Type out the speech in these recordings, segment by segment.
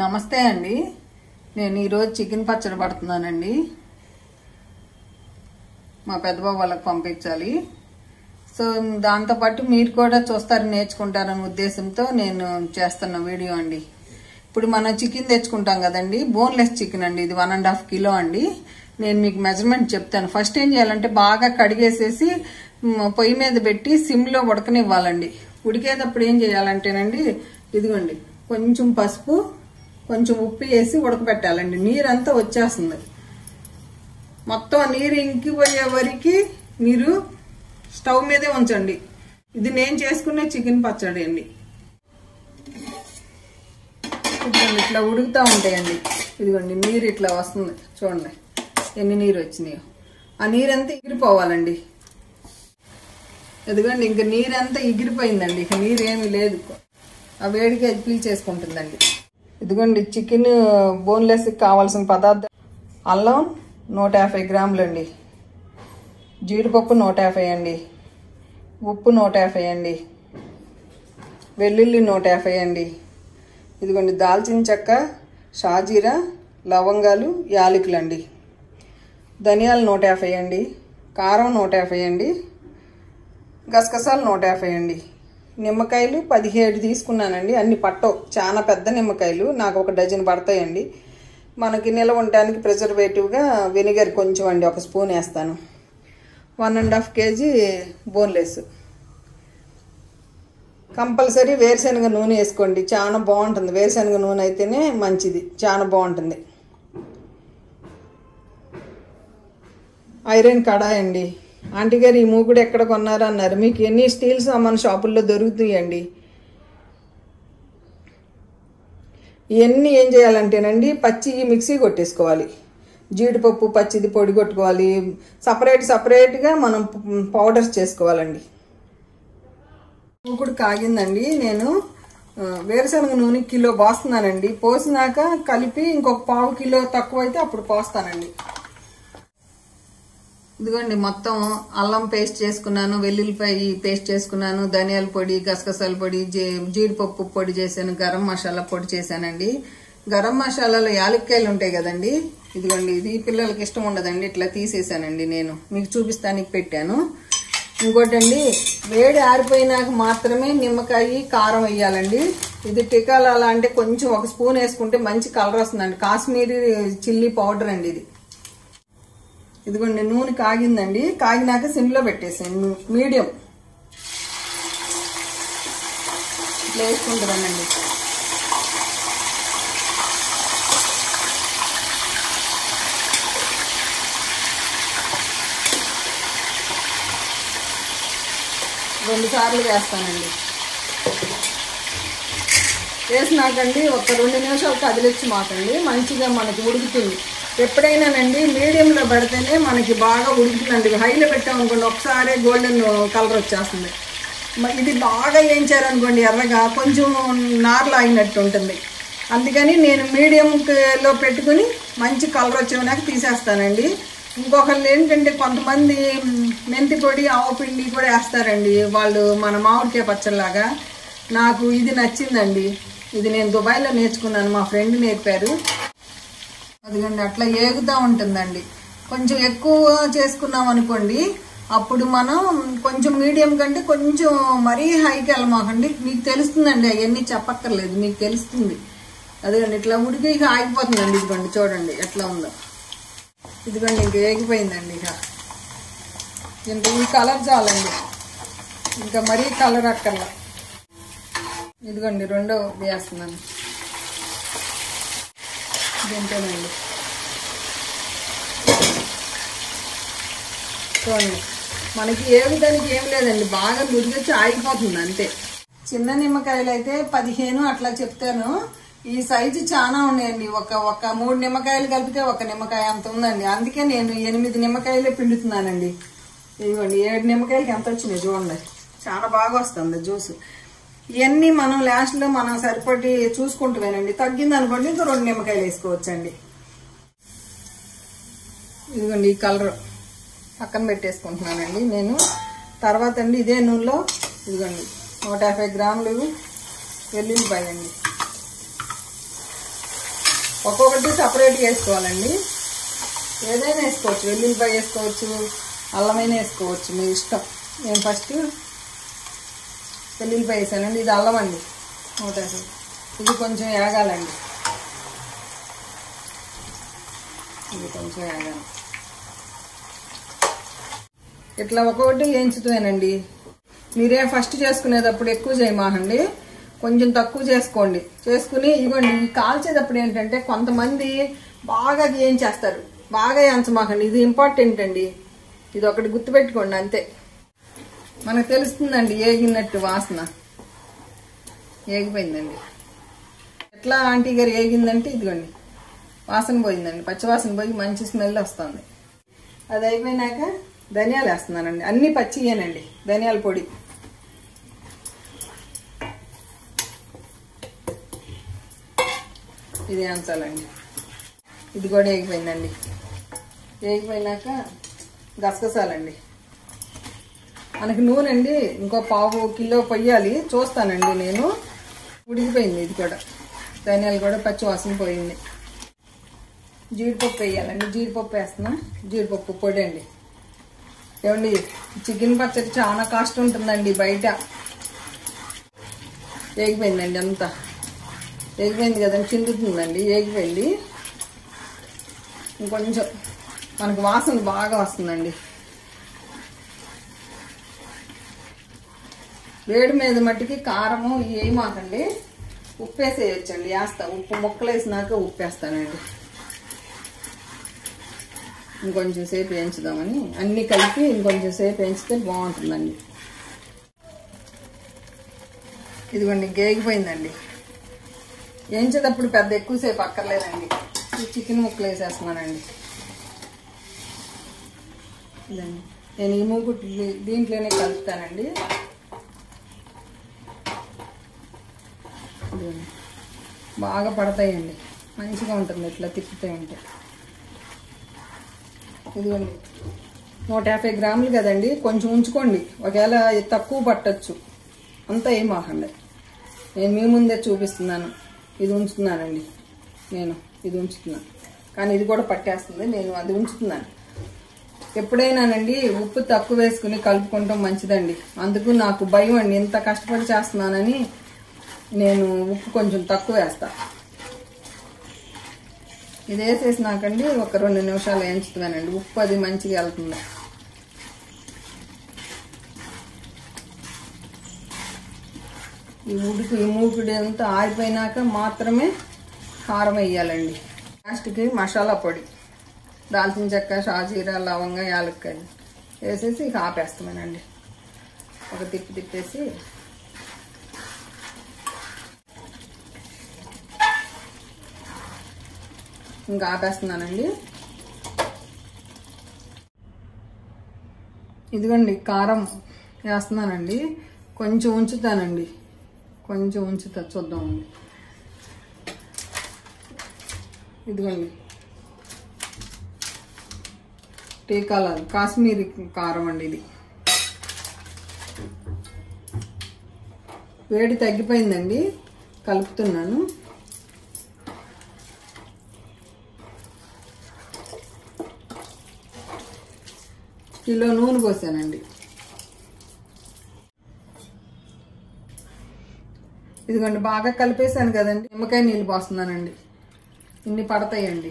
నమస్తే అండి. నేను ఈరోజు చికెన్ పచ్చడి పడుతున్నానండి. మా పెద్దబాబు వాళ్ళకి పంపించాలి. సో దాంతోపాటు మీరు కూడా చూస్తారు, నేర్చుకుంటారనే ఉద్దేశంతో నేను చేస్తున్న వీడియో అండి. ఇప్పుడు మనం చికెన్ తెచ్చుకుంటాం కదండి, బోన్లెస్ చికెన్ అండి. ఇది 1.5 కిలో అండి. నేను మీకు మెజర్మెంట్ చెప్తాను. ఫస్ట్ ఏం చేయాలంటే బాగా కడిగేసేసి పొయ్యి మీద పెట్టి సిమ్లో ఉడకనివ్వాలండి. ఉడికేటప్పుడు ఏం చేయాలంటేనండి, ఇదిగోండి కొంచెం పసుపు కొంచెం ఉప్పు వేసి ఉడకబెట్టాలండి. నీరంతా వచ్చేస్తుంది. మొత్తం నీరు ఇంకిపోయే వరకు మీరు స్టవ్ మీదే ఉంచండి. ఇది నేను చేసుకునే చికెన్ పచ్చడి అండి. ఇదిగోండి ఇట్లా ఉడుకుతూ ఉంటాయండి. ఇదిగోండి నీరు ఇట్లా వస్తుంది, చూడండి ఎన్ని నీరు వచ్చినాయో. ఆ నీరంతా ఎగిరిపోవాలండి. ఇదిగోండి ఇంకా నీరంతా ఎగిరిపోయిందండి. ఇక నీరు ఏమీ లేదు. ఆ వేడికి అది పీల్చేసుకుంటుందండి. ఇదిగోండి చికెన్ బోన్లెస్ కావాల్సిన పదార్థం: అల్లం 150 గ్రాములు అండి, జీడిపప్పు 150 అండి, ఉప్పు 150 అండి, వెల్లుల్లి 150 అండి, ఇదిగోండి దాల్చిన చెక్క, షాజీరా, లవంగాలు, యాలకులు అండి, ధనియాలు 150 అండి, కారం 150 అండి, గసగసాలు 150 అండి, నిమ్మకాయలు 17 తీసుకున్నానండి. అన్ని పట్టవు, చాలా పెద్ద నిమ్మకాయలు, నాకు ఒక డజన్ పడతాయండి. మనకి నిల్వ ఉండడానికి ప్రిజర్వేటివ్గా వెనిగర్ కొంచెం అండి, 1 స్పూన్ వేస్తాను. 1.5 కేజీ బోన్లెస్. కంపల్సరీ వేరుశనగ నూనె వేసుకోండి, చాలా బాగుంటుంది. వేరుశనగ నూనె అయితేనే మంచిది, చాలా బాగుంటుంది. ఐరన్ కడాయి అండి. ఆంటీ గారు ఈ మూకుడు ఎక్కడ కొన్నారా అన్నారు. మీకు ఎన్ని స్టీల్ సామాన్ షాపుల్లో దొరుకుతాయండి. ఇవన్నీ ఏం చేయాలంటేనండి, పచ్చి మిక్సీ కొట్టేసుకోవాలి. జీడిపప్పు పచ్చిది పొడి కొట్టుకోవాలి. సపరేట్గా మనం పౌడర్స్ చేసుకోవాలండి. మూకుడు కాగిందండి. నేను వేరుశనగ నూనె కిలో పోస్తున్నానండి. పోసినాక కలిపి ఇంకొక 1/2 కిలో తక్కువ అయితే అప్పుడు పోస్తానండి. ఇదిగోండి మొత్తం అల్లం పేస్ట్ చేసుకున్నాను, వెల్లుల్లిపాయ పేస్ట్ చేసుకున్నాను, ధనియాల పొడి, గసగసాల పొడి, జీడిపప్పు పొడి చేశాను, గరం మసాలా పొడి చేశానండి. గరం మసాలాలో యాలక్కాయలు ఉంటాయి కదండి, ఇదిగోండి ఇది పిల్లలకి ఇష్టం ఉండదండి, ఇట్లా తీసేసానండి. నేను మీకు చూపిస్తానికి పెట్టాను. ఇంకోటండి, వేడి ఆరిపోయినాక మాత్రమే నిమ్మకాయ, కారం వేయాలండి. ఇది టికాలా అంటే కొంచెం 1 స్పూన్ వేసుకుంటే మంచి కలర్ వస్తుందండి. కాశ్మీరీ చిల్లీ పౌడర్ అండి ఇది. ఇదిగోండి నూనె కాగిందండి. కాగినాక సిమ్లో పెట్టేసాను, మీడియం ఇట్లా వేసుకుంటానండి. రెండు సార్లు వేస్తానండి. వేసినాకండి ఒక 2 నిమిషాలు కదిలిచ్చి మాకండి, మంచిగా మనకి ఉడుకుతుంది. ఎప్పుడైనానండి మీడియంలో పెడితేనే మనకి బాగా ఉడుకుతుందండి. హైలో పెట్టామనుకోండి ఒకసారి గోల్డెన్ కలర్ వచ్చేస్తుంది. ఇది బాగా వేయించారనుకోండి ఎర్రగా కొంచెం నార్లు అయినట్టు ఉంటుంది. అందుకని నేను మీడియంలో పెట్టుకుని మంచి కలర్ వచ్చేనాక తీసేస్తానండి. ఇంకొకళ్ళు ఏంటంటే కొంతమంది మెంతి పొడి, ఆవు పిండి కూడా వేస్తారండి వాళ్ళు, మన మామిడికాయ పచ్చడిలాగా. నాకు ఇది నచ్చిందండి. ఇది నేను దుబాయ్లో నేర్చుకున్నాను, మా ఫ్రెండ్ నేర్పారు. అదిగండి అట్లా ఏగుతూ ఉంటుందండి. కొంచెం ఎక్కువ చేసుకున్నాం అనుకోండి, అప్పుడు మనం కొంచెం మీడియం కంటే కొంచెం మరీ హైకి వెళ్ళమాకండి. మీకు తెలుస్తుందండి, అవన్నీ చెప్పక్కర్లేదు, మీకు తెలుస్తుంది. అదిగండి ఇట్లా ఉడికి ఇక ఆగిపోతుందండి. ఇదిగోండి చూడండి ఎట్లా ఉందో. ఇదిగోండి ఇంక ఏగిపోయిందండి. ఇంక ఈ కలర్ చాలండి, ఇంకా మరీ కలర్ అక్కర్లా. ఇదిగోండి రెండో వేస్తున్నాను దీంతోనండి. చూడండి మనకి ఏ విధానికి ఏం లేదండి, బాగా నురిగొచ్చి ఆగిపోతుంది అంతే. చిన్న నిమ్మకాయలు అయితే 15 అట్లా చెప్తాను. ఈ సైజు చాలా ఉన్నాయండి. ఒక 3 నిమ్మకాయలు కలిపితే 1 నిమ్మకాయ అంత ఉందండి. అందుకే నేను 8 నిమ్మకాయలే పిండుతున్నానండి. ఇదిగోండి 7 నిమ్మకాయలకి ఎంత వచ్చినాయి చూడండి, చాలా బాగా వస్తుంది జ్యూస్. ఇవన్నీ మనం లాస్ట్లో మనం సరిపడి చూసుకుంటామేనండి. తగ్గింది అనుకోండి ఇంకా 2 నిమ్మకాయలు వేసుకోవచ్చండి. ఇదిగోండి ఈ కలర్ పక్కన పెట్టేసుకుంటున్నానండి నేను. తర్వాత అండి ఇదే నూనెలో ఇదిగోండి 150 గ్రాములు వెల్లుల్లిపాయ అండి. ఒక్కొక్కటి సపరేట్గా వేసుకోవాలండి. ఏదైనా వేసుకోవచ్చు, వెల్లుల్లిపాయ వేసుకోవచ్చు, అల్లమైనా వేసుకోవచ్చు, మీ ఇష్టం. నేను ఫస్ట్ వెల్లుల్లిపాయ వేసానండి. ఇది అల్లం అండి, ఇది కొంచెం వేగాలండి. ఇది కొంచెం వేగాలి. ఇట్లా ఒక్కొక్కటి వేయించుతానండి. మీరే ఫస్ట్ చేసుకునేటప్పుడు ఎక్కువ చేయమాకండి, కొంచెం తక్కువ చేసుకోండి. చేసుకుని ఇవ్వండి. ఈ కాల్చేటప్పుడు ఏంటంటే కొంతమంది బాగా వేయించేస్తారు, బాగా వేయించమాకండి. ఇది ఇంపార్టెంట్ అండి, ఇది ఒకటి గుర్తుపెట్టుకోండి అంతే. మనకు తెలుస్తుందండి ఏగినట్టు వాసన. ఏగిపోయిందండి. ఎట్లా ఆంటీ గారు ఏగిందంటే ఇదిగోండి వాసన పోయిందండి, పచ్చివాసన పోయి మంచి స్మెల్ వస్తుంది. అది అయిపోయినాక ధనియాలు వేస్తున్నానండి. అన్ని పచ్చియేనండి, ధనియాల పొడి. ఇది వేయించాలండి. ఇది కూడా వేగిపోయిందండి. వేగిపోయినాక గసగసాలండి. మనకి నూనె అండి ఇంకో 1/2 కిలో పొయ్యాలి, చూస్తానండి నేను. ఉడికిపోయింది ఇది కూడా. ధనియాలు కూడా పచ్చి వాసన పోయింది. జీడిపప్పు వేయాలండి. జీడిపప్పు వేస్తున్నా. జీడిపప్పు పొడి అండి. ఏమండి చికెన్ పచ్చడి చాలా కాస్ట్ ఉంటుందండి బయట. వేగిపోయిందండి అంతా. వేగిపోయింది కదండి, చిందుతుందండి. వేగిపోయింది. ఇంకొంచెం మనకు వాసన బాగా వస్తుందండి. వేడి మీద మట్టికి కారము వేయమాకండి, ఉప్పు వేసేయచ్చండి. వేస్తా, ఉప్పు ముక్కలు వేసినాక ఉప్పు వేస్తానండి. ఇంకొంచెం సేపు వేయించుదామని అన్నీ కలిపి ఇంకొంచెం సేపు వేయించితే బాగుంటుందండి. ఇదిగోండి వేగిపోయిందండి. వేయించేటప్పుడు పెద్ద ఎక్కువసేపు అక్కర్లేదండి. ఈ చికెన్ ముక్కలు వేసేస్తున్నానండి. ఇదండి నేను ఈ మూగుట్టు దీంట్లోనే కలుపుతానండి. బాగా పడతాయండి, మంచిగా ఉంటుంది ఇట్లా తిప్పుతూ ఉంటే. ఇదిగోండి 150 గ్రాములు కదండి, కొంచెం ఉంచుకోండి. ఒకవేళ తక్కువ పట్టచ్చు, అంతా ఏం మాకండి. నేను మీ ముందే చూపిస్తున్నాను. ఇది ఉంచుతున్నానండి, నేను ఇది ఉంచుతున్నాను. కానీ ఇది కూడా పట్టేస్తుంది, నేను అది ఉంచుతున్నాను. ఎప్పుడైనానండి ఉప్పు తక్కువ వేసుకుని కలుపుకుంటాం మంచిదండి. అందుకు నాకు భయం అండి, ఎంత కష్టపడి చేస్తున్నానని నేను ఉప్పు కొంచెం తక్కువ వేస్తా. ఇది వేసేసినాకండి ఒక 2 నిమిషాలు వేయించుతున్నానండి. ఉప్పు అది మంచిగా వెళ్తుంది. ఈ మూకుడి అంతా ఆరిపోయినాక మాత్రమే కారం వేయాలండి. లాస్ట్కి మసాలా పొడి, దాల్చిన చెక్క, షాజీరా, లవంగ, యాలక్కాయలు వేసేసి ఇక ఆపేస్తామేనండి. ఒక తిప్పేసి ఇంకా ఆపేస్తున్నానండి. ఇదిగోండి కారం వేస్తున్నానండి. కొంచెం ఉంచుతానండి, కొంచెం ఉంచుతా, చూద్దామండి. ఇదిగోండి టీ కలర్ కాశ్మీరీ కారం అండి. ఇది వేడి తగ్గిపోయిందండి, కలుపుతున్నాను. కిలో నూనె పోసానండి. ఇదిగోండి బాగా కలిపేసాను కదండి, నిమ్మకాయ నీళ్ళు పోస్తున్నానండి. ఇన్ని పడతాయండి.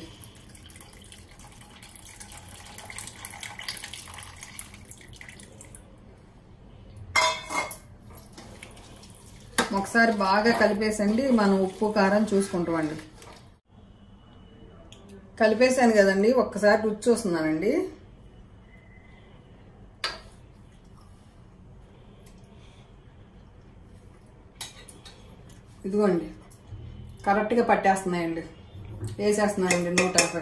ఒకసారి బాగా కలిపేసండి, మనం ఉప్పు కారం చూసుకుంటామండి. కలిపేసాను కదండి, ఒక్కసారి రుచి చూస్తున్నానండి. ఇదిగోండి కరెక్ట్గా పట్టేస్తున్నాయండి. వేసేస్తున్నానండి 150.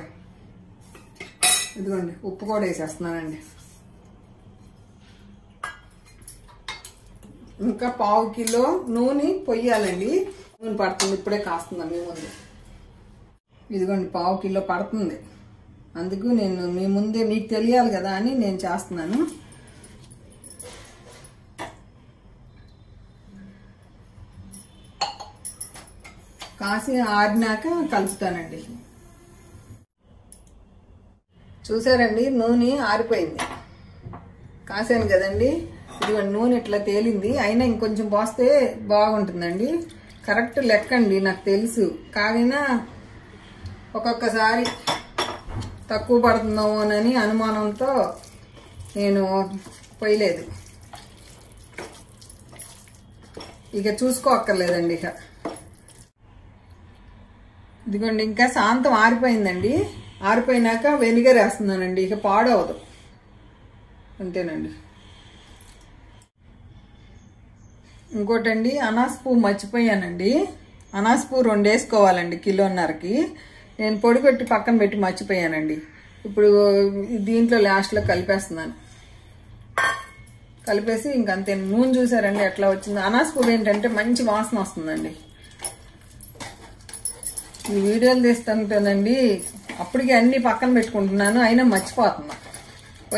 ఇదిగోండి ఉప్పు కూడా వేసేస్తున్నానండి. ఇంకా 1/2 కిలో నూనె పొయ్యాలండి. నూనె పడుతుంది, ఇప్పుడే కాస్తుందా మీ ముందు. ఇదిగోండి 1/2 కిలో పడుతుంది. అందుకు నేను మీ ముందే, మీకు తెలియాలి కదా అని నేను చేస్తున్నాను. కాసి ఆరినాక కలుపుతానండి. చూసారండి, నూనె ఆరిపోయింది. కాసాను కదండి, ఇదిగోండి నూనె ఇట్లా తేలింది. అయినా ఇంకొంచెం పోస్తే బాగుంటుందండి. కరెక్ట్ లెక్కండి నాకు తెలుసు, కాగినా ఒక్కొక్కసారి తక్కువ పడుతుందేమోనని అనుమానంతో నేను పోయలేదు. ఇక చూసుకోక్కర్లేదండి. ఇక ఇదిగోండి ఇంకా శాంతం ఆరిపోయిందండి. ఆరిపోయినాక వెనిగర్ వేస్తున్నానండి. ఇక పాడవదు, అంతేనండి. ఇంకోటండి, అనాస పువ్వు మర్చిపోయానండి. అనాస పువ్వు 2 వేసుకోవాలండి కిలోన్నరకి. నేను పొడి కొట్టి పక్కన పెట్టి మర్చిపోయానండి. ఇప్పుడు దీంట్లో లాస్ట్లో కలిపేస్తున్నాను. కలిపేసి ఇంకంతే. నూనె చూసారండి ఎట్లా వచ్చింది. అనాస పువ్వు ఏంటంటే మంచి వాసన వస్తుందండి. ఈ వీడియోలు తీస్తుంటానండి, అప్పటికి అన్ని పక్కన పెట్టుకుంటున్నాను, అయినా మర్చిపోతున్నా.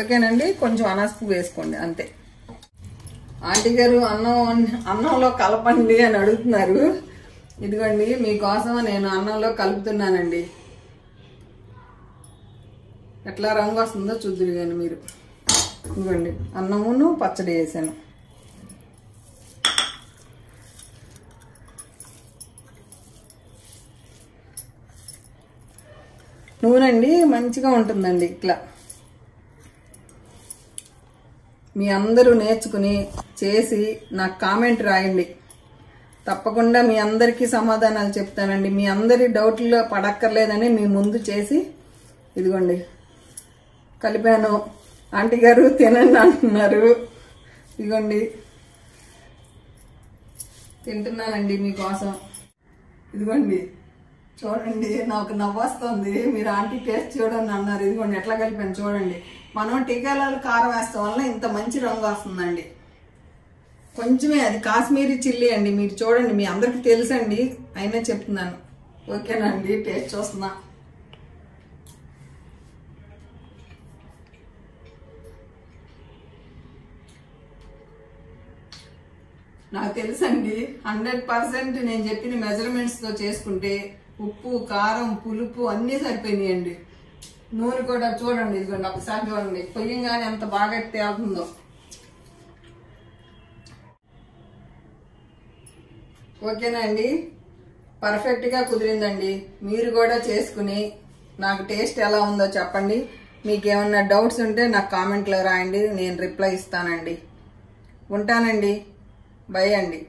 ఓకేనండి, కొంచెం అనాస పువ్వు వేసుకోండి అంతే. ఆంటీ గారు అన్నంలో కలపండి అని అడుగుతున్నారు. ఇదిగోండి మీకోసం నేను అన్నంలో కలుపుతున్నానండి. ఎట్లా రంగు వస్తుందో చూద్దురు కానీ మీరు. ఇదిగోండి అన్నమును పచ్చడి వేసాను. నూనెండి మంచిగా ఉంటుందండి. ఇట్లా మీ అందరూ నేర్చుకుని చేసి నాకు కామెంట్ రాయండి. తప్పకుండా మీ అందరికీ సమాధానాలు చెప్తానండి. మీ అందరి డౌట్లో పడక్కర్లేదని మీ ముందు చేసి ఇదిగోండి కలిపాను. ఆంటీ గారు తినండి అంటున్నారు. ఇదిగోండి తింటున్నానండి మీకోసం. ఇదిగోండి చూడండి, నాకు నవ్వొస్తుంది. మీరు ఆంటీ టేస్ట్ చూడండి అన్నారు. ఇదిగోండి ఎట్లా కలిపాను చూడండి. మనం టీకాలాలు కారం వేస్తాం వల్ల ఇంత మంచి రంగు వస్తుందండి. కొంచెమే, అది కాశ్మీరీ చిల్లీ అండి. మీరు చూడండి, మీ అందరికి తెలుసండి, అయినా చెప్తున్నాను. ఓకేనండి, టేస్ట్ చూస్తున్నా. నాకు తెలుసండి 100% నేను చెప్పిన మెజర్మెంట్స్తో చేసుకుంటే ఉప్పు, కారం, పులుపు అన్నీ సరిపోయినాయండి. నూనె కూడా చూడండి, ఇదిగోండి ఒకసారి చూడండి, పొయ్యంగానే ఎంత బాగా తేలుతుందో. ఓకేనా అండి, పర్ఫెక్ట్గా కుదిరిందండి. మీరు కూడా చేసుకుని నాకు టేస్ట్ ఎలా ఉందో చెప్పండి. మీకు ఏమన్నా డౌట్స్ ఉంటే నాకు కామెంట్లో రాయండి, నేను రిప్లై ఇస్తానండి. ఉంటానండి, బై అండి.